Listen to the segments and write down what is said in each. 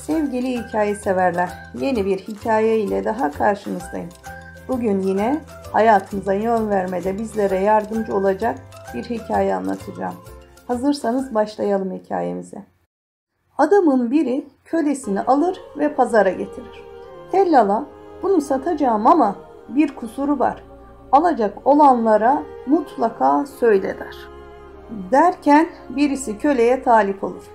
Sevgili hikaye severler, yeni bir hikaye ile daha karşınızdayım. Bugün yine hayatımıza yön vermede bizlere yardımcı olacak bir hikaye anlatacağım. Hazırsanız başlayalım hikayemize. Adamın biri kölesini alır ve pazara getirir. Tellala, bunu satacağım ama bir kusuru var. Alacak olanlara mutlaka söyle der. Derken birisi köleye talip olur.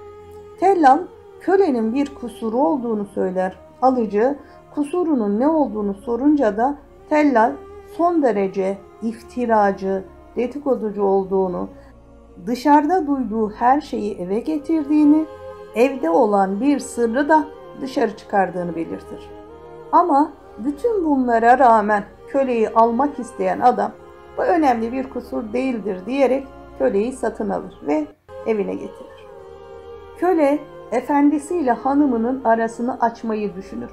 Tellal, kölenin bir kusuru olduğunu söyler. Alıcı, kusurunun ne olduğunu sorunca da Tellal son derece iftiracı, dedikoducu olduğunu, dışarıda duyduğu her şeyi eve getirdiğini, evde olan bir sırrı da dışarı çıkardığını belirtir. Ama bütün bunlara rağmen köleyi almak isteyen adam, bu önemli bir kusur değildir diyerek köleyi satın alır ve evine getirir. Köle, efendisiyle hanımının arasını açmayı düşünür.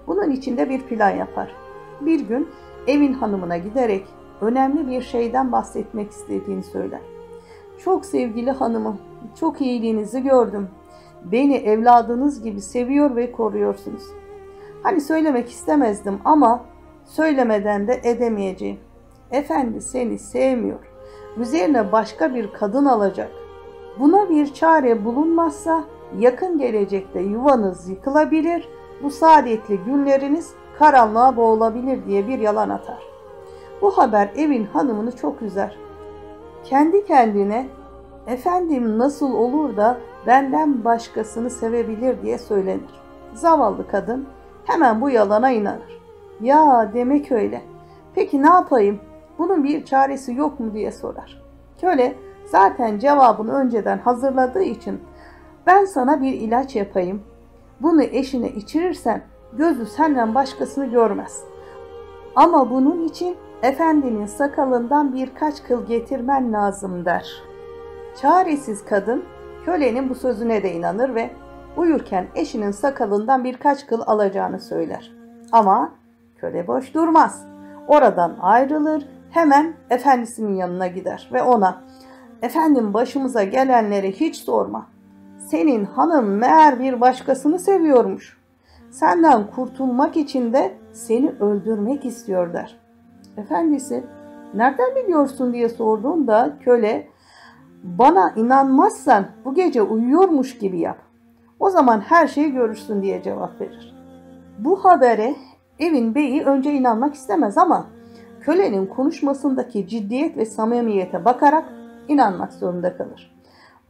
Bunun için de bir plan yapar. Bir gün evin hanımına giderek önemli bir şeyden bahsetmek istediğini söyler. Çok sevgili hanımım, çok iyiliğinizi gördüm. Beni evladınız gibi seviyor ve koruyorsunuz. Hani söylemek istemezdim ama söylemeden de edemeyeceğim. Efendi seni sevmiyor. Üzerine başka bir kadın alacak. Buna bir çare bulunmazsa yakın gelecekte yuvanız yıkılabilir, bu saadetli günleriniz karanlığa boğulabilir diye bir yalan atar. Bu haber evin hanımını çok üzer. Kendi kendine, efendim nasıl olur da benden başkasını sevebilir diye söylenir. Zavallı kadın hemen bu yalana inanır. Ya demek öyle. Peki ne yapayım? Bunun bir çaresi yok mu diye sorar. Köle zaten cevabını önceden hazırladığı için ben sana bir ilaç yapayım. Bunu eşine içirirsen gözü senden başkasını görmez. Ama bunun için efendinin sakalından birkaç kıl getirmen lazım der. Çaresiz kadın kölenin bu sözüne de inanır ve uyurken eşinin sakalından birkaç kıl alacağını söyler. Ama köle boş durmaz. Oradan ayrılır, hemen efendisinin yanına gider ve ona efendim başımıza gelenleri hiç sorma. Senin hanım meğer bir başkasını seviyormuş. Senden kurtulmak için de seni öldürmek istiyor der. Efendisi nereden biliyorsun diye sorduğunda köle bana inanmazsan bu gece uyuyormuş gibi yap. O zaman her şeyi görürsün diye cevap verir. Bu habere evin beyi önce inanmak istemez ama kölenin konuşmasındaki ciddiyet ve samimiyete bakarak inanmak zorunda kalır.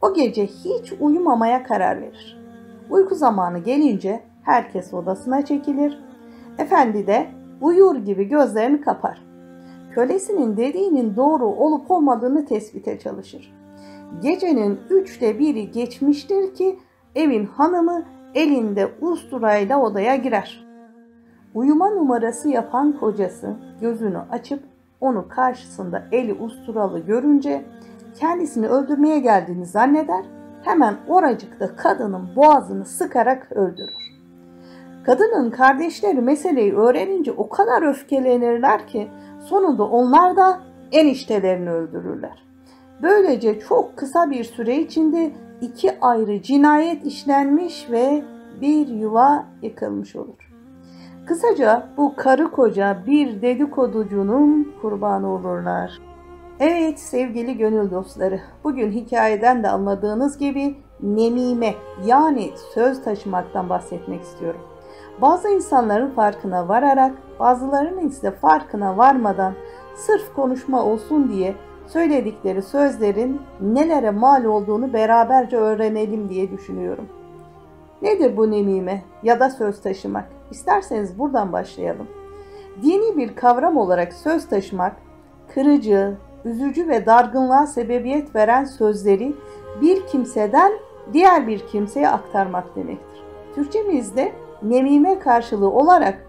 O gece hiç uyumamaya karar verir. Uyku zamanı gelince herkes odasına çekilir. Efendi de uyur gibi gözlerini kapar. Kölesinin dediğinin doğru olup olmadığını tespite çalışır. Gecenin 1/3 geçmiştir ki evin hanımı elinde usturayla odaya girer. Uyuma numarası yapan kocası gözünü açıp onu karşısında eli usturalı görünce kendisini öldürmeye geldiğini zanneder, hemen oracıkta kadının boğazını sıkarak öldürür. Kadının kardeşleri meseleyi öğrenince o kadar öfkelenirler ki sonunda onlar da eniştelerini öldürürler. Böylece çok kısa bir süre içinde 2 ayrı cinayet işlenmiş ve bir yuva yıkılmış olur. Kısaca bu karı koca bir dedikoducunun kurbanı olurlar. Evet sevgili gönül dostları, bugün hikayeden de anladığınız gibi nemime yani söz taşımaktan bahsetmek istiyorum. Bazı insanların farkına vararak, bazılarının ise farkına varmadan sırf konuşma olsun diye söyledikleri sözlerin nelere mal olduğunu beraberce öğrenelim diye düşünüyorum. Nedir bu nemime ya da söz taşımak? İsterseniz buradan başlayalım. Dini bir kavram olarak söz taşımak, kırıcı, üzücü ve dargınlığa sebebiyet veren sözleri bir kimseden diğer bir kimseye aktarmak demektir. Türkçemizde nemime karşılığı olarak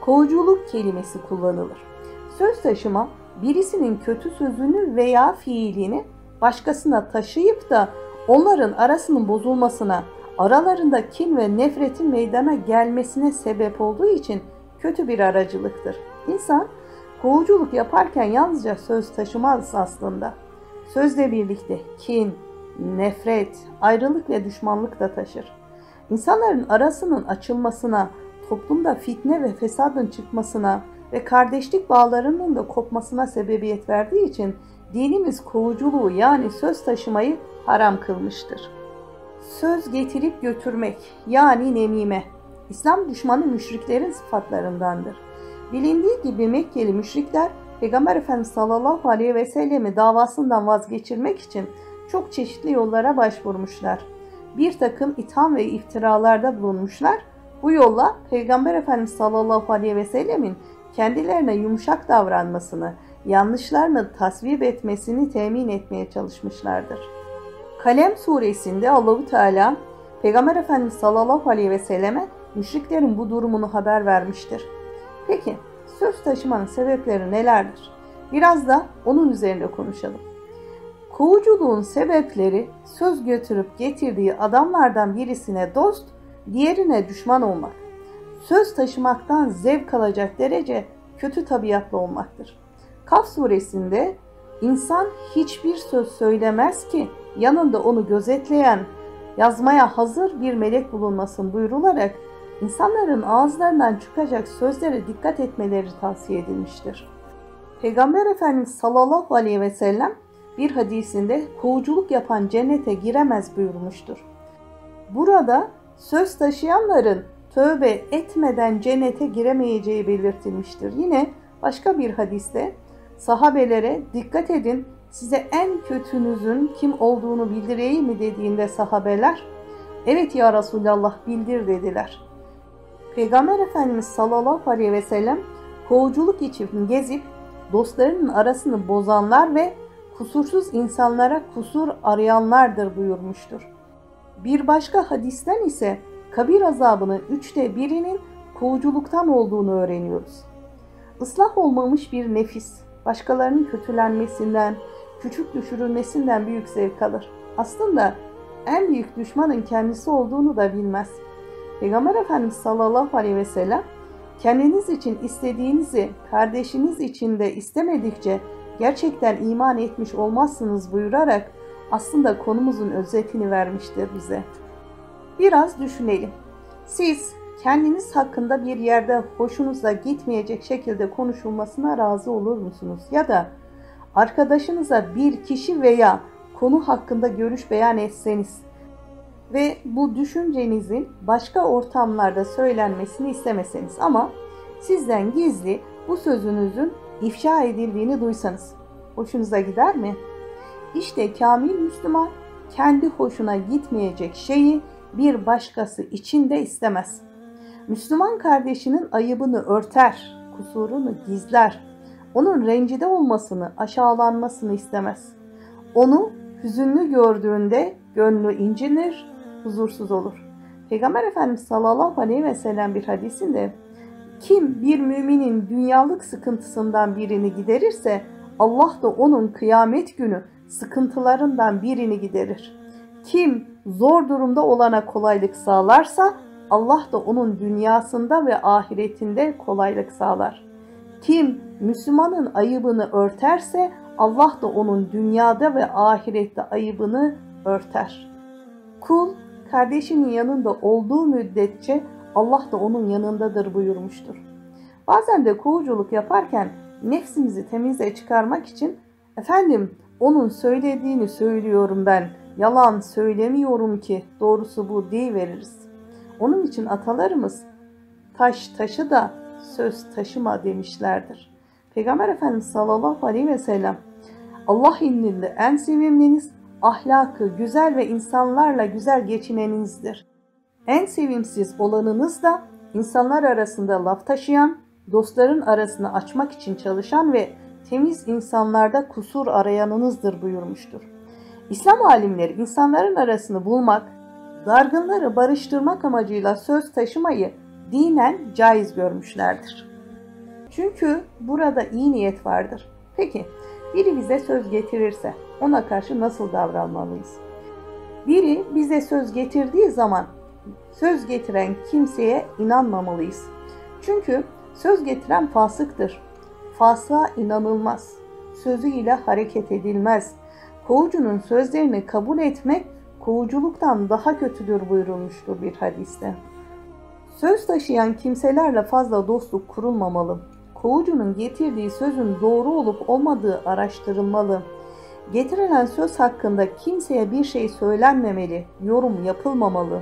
kovuculuk kelimesi kullanılır. Söz taşıma, birisinin kötü sözünü veya fiilini başkasına taşıyıp da onların arasının bozulmasına, aralarında kin ve nefretin meydana gelmesine sebep olduğu için kötü bir aracılıktır. İnsan kovuculuk yaparken yalnızca söz taşımaz aslında. Sözle birlikte kin, nefret, ayrılık ve düşmanlık da taşır. İnsanların arasının açılmasına, toplumda fitne ve fesadın çıkmasına ve kardeşlik bağlarının da kopmasına sebebiyet verdiği için dinimiz kovuculuğu yani söz taşımayı haram kılmıştır. Söz getirip götürmek yani nemime, İslam düşmanı müşriklerin sıfatlarındandır. Bilindiği gibi Mekkeli müşrikler Peygamber Efendimiz sallallahu aleyhi ve sellemi davasından vazgeçirmek için çok çeşitli yollara başvurmuşlar. Bir takım itham ve iftiralarda bulunmuşlar. Bu yolla Peygamber Efendimiz sallallahu aleyhi ve sellemin kendilerine yumuşak davranmasını, yanlışlarını tasvip etmesini temin etmeye çalışmışlardır. Kalem suresinde Allahu Teala Peygamber Efendimiz sallallahu aleyhi ve selleme müşriklerin bu durumunu haber vermiştir. Peki söz taşımanın sebepleri nelerdir? Biraz da onun üzerinde konuşalım. Kovuculuğun sebepleri söz götürüp getirdiği adamlardan birisine dost, diğerine düşman olmak. Söz taşımaktan zevk alacak derece kötü tabiatlı olmaktır. Kaf suresinde insan hiçbir söz söylemez ki yanında onu gözetleyen, yazmaya hazır bir melek bulunmasın buyrularak insanların ağızlarından çıkacak sözlere dikkat etmeleri tavsiye edilmiştir. Peygamber Efendimiz sallallahu aleyhi ve sellem bir hadisinde kovuculuk yapan cennete giremez buyurmuştur. Burada söz taşıyanların tövbe etmeden cennete giremeyeceği belirtilmiştir. Yine başka bir hadiste sahabelere dikkat edin size en kötünüzün kim olduğunu bildireyim mi dediğinde sahabeler evet ya Resulallah bildir dediler. Peygamber Efendimiz sallallahu aleyhi ve sellem kovuculuk için gezip dostlarının arasını bozanlar ve kusursuz insanlara kusur arayanlardır buyurmuştur. Bir başka hadisten ise kabir azabının 1/3'inin kovuculuktan olduğunu öğreniyoruz. Islah olmamış bir nefis, başkalarının kötülenmesinden, küçük düşürülmesinden büyük zevk alır. Aslında en büyük düşmanın kendisi olduğunu da bilmez. Peygamber Efendimiz sallallahu aleyhi ve sellem kendiniz için istediğinizi kardeşiniz için de istemedikçe gerçekten iman etmiş olmazsınız buyurarak aslında konumuzun özetini vermiştir bize. Biraz düşünelim. Siz kendiniz hakkında bir yerde hoşunuza gitmeyecek şekilde konuşulmasına razı olur musunuz? Ya da arkadaşınıza bir kişi veya konu hakkında görüş beyan etseniz ve bu düşüncenizin başka ortamlarda söylenmesini istemeseniz ama sizden gizli bu sözünüzün ifşa edildiğini duysanız hoşunuza gider mi? İşte kamil Müslüman kendi hoşuna gitmeyecek şeyi bir başkası için de istemez. Müslüman kardeşinin ayıbını örter, kusurunu gizler. Onun rencide olmasını, aşağılanmasını istemez. Onu hüzünlü gördüğünde gönlü incinir, huzursuz olur. Peygamber Efendimiz sallallahu aleyhi ve sellem bir hadisinde kim bir müminin dünyalık sıkıntısından birini giderirse Allah da onun kıyamet günü sıkıntılarından birini giderir. Kim zor durumda olana kolaylık sağlarsa Allah da onun dünyasında ve ahiretinde kolaylık sağlar. Kim Müslümanın ayıbını örterse Allah da onun dünyada ve ahirette ayıbını örter. Kul kardeşinin yanında olduğu müddetçe Allah da onun yanındadır buyurmuştur. Bazen de kovuculuk yaparken nefsimizi temize çıkarmak için efendim onun söylediğini söylüyorum ben, yalan söylemiyorum ki doğrusu bu deyiveririz. Onun için atalarımız taş taşı da söz taşıma demişlerdir. Peygamber Efendimiz sallallahu aleyhi ve sellem Allah indinde en sevimliniz ahlakı güzel ve insanlarla güzel geçinenizdir. En sevimsiz olanınız da insanlar arasında laf taşıyan, dostların arasını açmak için çalışan ve temiz insanlarda kusur arayanınızdır buyurmuştur. İslam alimleri insanların arasını bulmak, dargınları barıştırmak amacıyla söz taşımayı dinen caiz görmüşlerdir. Çünkü burada iyi niyet vardır. Peki biri bize söz getirirse ona karşı nasıl davranmalıyız? Biri bize söz getirdiği zaman söz getiren kimseye inanmamalıyız. Çünkü söz getiren fasıktır. Fasığa inanılmaz. Sözüyle hareket edilmez. Kovucunun sözlerini kabul etmek kovuculuktan daha kötüdür buyurulmuştur bir hadiste. Söz taşıyan kimselerle fazla dostluk kurulmamalı. Kovucunun getirdiği sözün doğru olup olmadığı araştırılmalı. Getirilen söz hakkında kimseye bir şey söylenmemeli, yorum yapılmamalı.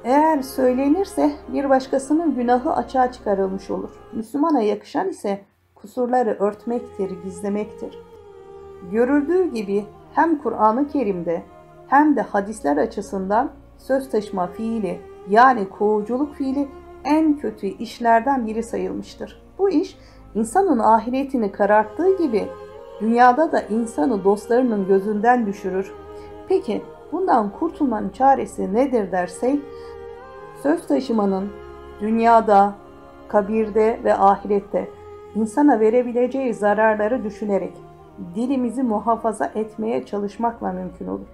Eğer söylenirse bir başkasının günahı açığa çıkarılmış olur. Müslümana yakışan ise kusurları örtmektir, gizlemektir. Görüldüğü gibi hem Kur'an-ı Kerim'de hem de hadisler açısından söz taşıma fiili yani kovuculuk fiili en kötü işlerden biri sayılmıştır. Bu iş insanın ahiretini kararttığı gibi dünyada da insanı dostlarının gözünden düşürür. Peki bundan kurtulmanın çaresi nedir dersek, söz taşımanın dünyada, kabirde ve ahirette insana verebileceği zararları düşünerek dilimizi muhafaza etmeye çalışmakla mümkün olur.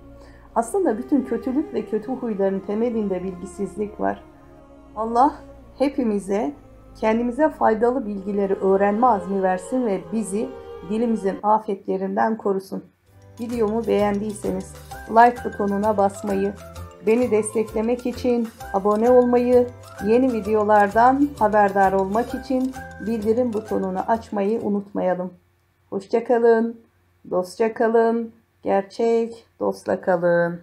Aslında bütün kötülük ve kötü huyların temelinde bilgisizlik var. Allah hepimize kendimize faydalı bilgileri öğrenme azmi versin ve bizi dilimizin afetlerinden korusun. Videomu beğendiyseniz like butonuna basmayı, beni desteklemek için abone olmayı, yeni videolardan haberdar olmak için bildirim butonunu açmayı unutmayalım. Hoşça kalın, dostça kalın, gerçek dostla kalın.